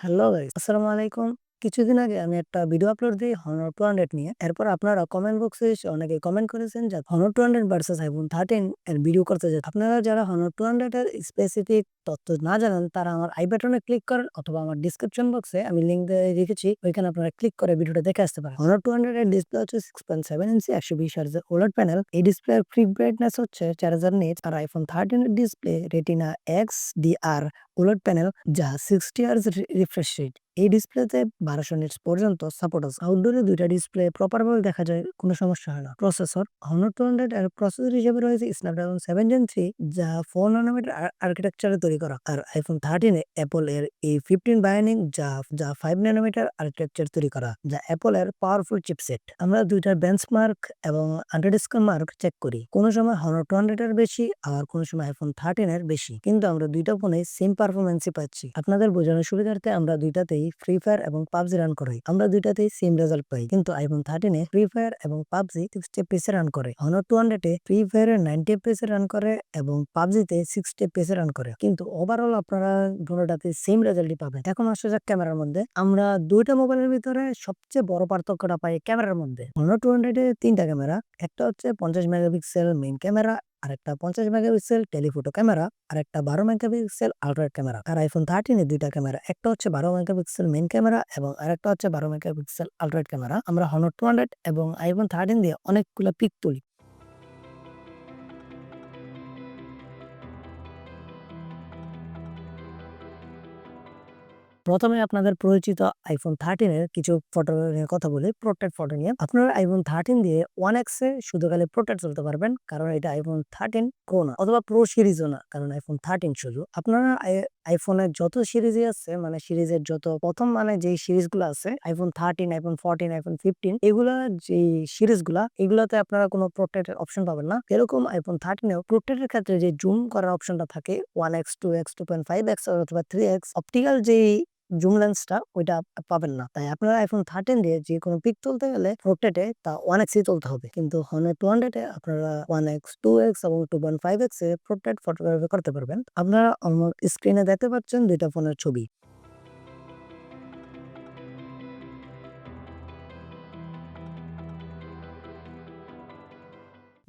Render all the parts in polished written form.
Hello guys, আসসালামু আলাইকুম। কিছুদিন আগে আমি একটা ভিডিও আপলোড দিই Honor 200 নিয়ে। এরপর আপনারা কমেন্ট বক্সে এসে অনেকে কমেন্ট করেছেন যে Honor 200 ভার্সাস iPhone 13 এর ভিডিও করতে চাই। আপনারা যারা Honor 200 এর স্পেসিফিক তথ্য না জানেন তারা আমার আই বাটনে ক্লিক করেন অথবা আমার ডেসক্রিপশন বক্সে আমি লিংক দিয়ে রেখেছি। ওইখানে আপনারা ক্লিক করে ভিডিওটা দেখে আসতে পারেন। Honor 200 এর ডিসপ্লে হচ্ছে 6.7 ইঞ্চি 120 Hz এর OLED প্যানেল। এই ডিসপ্লের ফ্রি ব্রাইটনেস হচ্ছে 4000 নিটস আর iPhone 13 এর display retina XDR OLED panel যা 60 Hz রিফ্রেশ রেট। এই ডিসপ্লেতে 1200 নিটস পর্যন্ত সাপোর্ট আছে। আউটডোরে দুইটা ডিসপ্লে প্রপার ভাবে দেখা যায়, কোনো সমস্যা হয় না। প্রসেসর Honor 200 এর প্রসেসর হিসেবে রয়েছে Snapdragon 7 Gen 3 যা 4 নানোমিটার আর্কিটেকচারে তৈরি করা। আর iPhone 13 এ Apple এর A15 Bionic যা 5 নানোমিটার আর্কিটেকচার তৈরি করা, যা Apple এর পাওয়ারফুল চিপসেট। আমরা দুইটার বেঞ্চমার্ক এবং আন্ডারস্কোর মার্ক চেক করি। কোনো সময় Honor 200 এর বেশি আর কোনো সময় iPhone 13 এর বেশি, কিন্তু আমরা দুইটা ফোনে সেম পারফরম্যান্সই পাচ্ছি। আপনাদের বোঝানোর সুবিধার্থে আমরা দুইটাতেই ফ্রি ফায়ার এবং পাবজি রান করাই। আমরা দুইটাতেই সেম রেজাল্ট পাই, কিন্তু iPhone 13 এ ফ্রি ফায়ার এবং পাবজি 60 FPS এ রান করে। Honor 200 এ ফ্রি ফায়ারে 90 FPS এ রান করে এবং পাবজিতে 60 FPS এ রান করে। কিন্তু ওভারঅল আপনারা দুটোটাতে সেম রেজাল্টই পাবেন। এখন আসা যাক ক্যামেরার মধ্যে। আমরা দুইটা মোবাইলের ভিতরে সবচেয়ে বড় পার্থক্যটা পাই ক্যামেরার মধ্যে। Honor 200 এ তিনটা ক্যামেরা, একটা হচ্ছে 50 মেগাপিক্সেল মেইন ক্যামেরা, আরেকটা 50 মেগাপিক্সেল টেলিফোটো ক্যামেরা, আর একটা 12 মেগাপিক্সেল আল্ট্রা ক্যামেরা। আর iPhone 13 এ দুইটা ক্যামেরা, একটা হচ্ছে 12 মেগাপিক্সেল মেইন ক্যামেরা এবং আরেকটা হচ্ছে 12 মেগাপিক্সেল আল্ট্রা ক্যামেরা। আমরা Honor 200 এবং iPhone 13 দিয়ে অনেকগুলো পিক তুলি। প্রথমে আপনাদের পরিচিত iPhone 13 এর কিছু ফটো নিয়ে কথা বলি, পোর্ট্রেট ফটো নিয়ে। আপনারা iPhone 13 দিয়ে 1x এ শুধু খালি পোর্ট্রেট তুলতে পারবেন, কারণ এটা iPhone 13 Pro না, অথবা Pro সিরিজও না, কারণ iPhone 13 শুধু। আপনারা আইফোনের যত সিরিজই আছে, মানে সিরিজের যত প্রথম মানে যে সিরিজগুলো আছে, iPhone 13, iPhone 14, iPhone 15, এগুলা যে সিরিজগুলা, এগুলাতে আপনারা কোনো পোর্ট্রেটের অপশন পাবেন না। এরকম iPhone 13 এও পোর্ট্রেটের ক্ষেত্রে যে জুম করার অপশনটা থাকে 1x, 2x, 2.5x অথবা 3x, অপটিক্যাল যে জুম লেন্সটা ওইটা পাবেন না। তাই আপনারা iPhone 13 দিয়ে যে কোনো পিক তুলতে গেলে পোর্ট্রেটে তা 1x ই তুলতে হবে, কিন্তু Honor 200 এ আপনারা 1x, 2x এবং 2.5x এ পোর্ট্রেট ফটোগ্রাফি করতে পারবেন। আপনারা আমার স্ক্রিনে দেখতে পাচ্ছেন দুইটা ফোনের ছবি।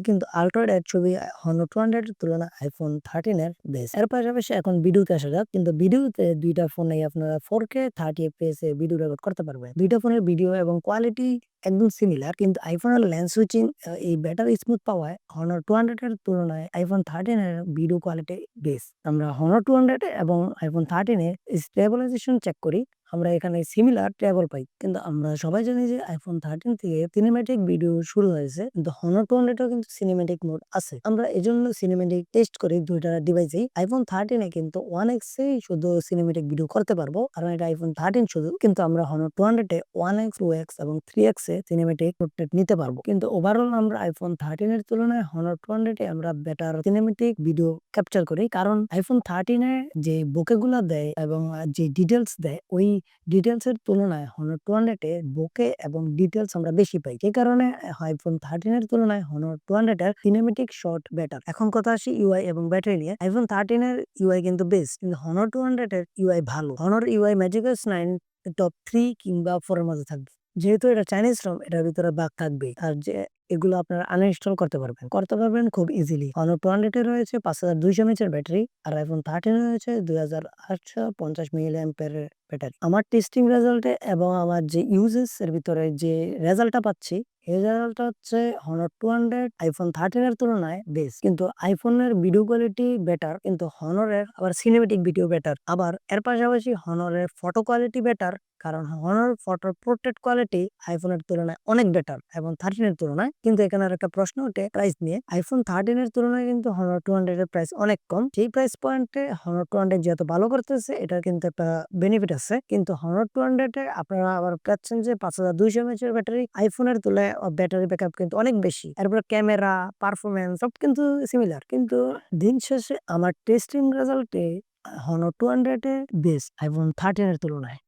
কিন্তু আল্ট্রা এর ছবি Honor 200 এর তুলনায় iPhone 13 এর বেস্ট। এর পাশাপাশি এখন ভিডিওতে আসা যাক। কিন্তু ভিডিওতে দুইটা ফোনেই আপনারা 4K 30 FPS এ ভিডিও রেকর্ড করতে পারবেন। দুইটা ফোনের ভিডিও এবং কোয়ালিটি একদম সিমিলার, কিন্তু iPhone এর লেন্স সুইচিং এই বেটার স্মুথ পাওয়ায় Honor 200 এর তুলনায় iPhone 13 এর ভিডিও কোয়ালিটি বেস্ট। আমরা Honor 200 এবং iPhone 13 এ স্টেবিলাইজেশন চেক করি। আমরা এখানে সিমিলার ট্যাবল পাই, কিন্তু আমরা সবাই জানি যে iPhone 13 থেকে সিনেম্যাটিক ভিডিও শুরু হয়েছে, কিন্তু Honor 200 এও কিন্তু সিনেম্যাটিক মোড আছে। আমরা এজন্য সিনেম্যাটিক টেস্ট করি দুইটা ডিভাইসেই। iPhone 13 এ কিন্তু 1x এ শুধু সিনেম্যাটিক ভিডিও করতে পারবো, কারণ এটা iPhone 13 শুধু। কিন্তু আমরা Honor 200 এ 1x, 2x এবং 3x এ সিনেম্যাটিক পোর্ট্রেট নিতে পারবো। কিন্তু ওভারঅল আমরা iPhone 13 এর তুলনায় Honor 200 এ আমরা বেটার সিনেম্যাটিক ভিডিও ক্যাপচার করি, কারণ iPhone 13 এ যে বোকে গুলা দেয় এবং যে ডিটেলস দেয়, ওই ডিটেলস এর তুলনায় Honor 200 এ বোকে এবং ডিটেলস আমরা বেশি পাই। এই কারণে iPhone 13 এর তুলনায় Honor 200 এর সিনেম্যাটিক শট বেটার। এখন কথা আসি UI এবং ব্যাটারি নিয়ে। iPhone 13 এর UI কিন্তু বেস্ট, কিন্তু Honor 200 এর UI ভালো। Honor UI Magic S9 top 3 কিংবা 4 এর মধ্যে থাকবে। যেহেতু এটা চাইনিজ ROM, এটার ভিতরে বাগ থাকবেই। আর যে এগুলো আপনারা আনইনস্টল করতে পারবেন খুব ইজিলি। Honor 200 এ রয়েছে 5200 mAh এর ব্যাটারি, আর iPhone 13 এ রয়েছে 2850 mAh এর ব্যাটারি। আমার টেস্টিং রেজাল্টে এবং আমার যে ইউজেস এর ভিতরে যে রেজাল্টটা পাচ্ছি, এই রেজাল্টটা হচ্ছে Honor 200 iPhone 13 এর তুলনায় বেস্ট। কিন্তু iPhone এর ভিডিও কোয়ালিটি বেটার, কিন্তু Honor এর আবার সিনেমেটিক ভিডিও বেটার। আবার এর পাশাপাশি Honor এর ফটো কোয়ালিটি বেটার, কারণ Honor photo portrait quality iPhone এর তুলনায় অনেক বেটার iPhone 13 এর তুলনায়। কিন্তু এখানে আরেকটা প্রশ্ন ওঠে প্রাইস নিয়ে। iPhone 13 এর তুলনায় কিন্তু Honor 200 এর প্রাইস অনেক কম। সেই প্রাইস পয়েন্টে Honor 200 যেহেতু ভালো করতেছে, এটার কিন্তু একটা বেনিফিট আছে। কিন্তু Honor 200 এ আপনারা আবার পাচ্ছেন যে 5200 mAh এর ব্যাটারি। iPhone এর তুলনায় ব্যাটারি ব্যাকআপ কিন্তু অনেক বেশি। এরপর ক্যামেরা, পারফরম্যান্স সব কিন্তু সিমিলার। কিন্তু দিন শেষে আমার টেস্টিং রেজাল্টে Honor 200 এ বেস্ট iPhone 13 এর তুলনায়।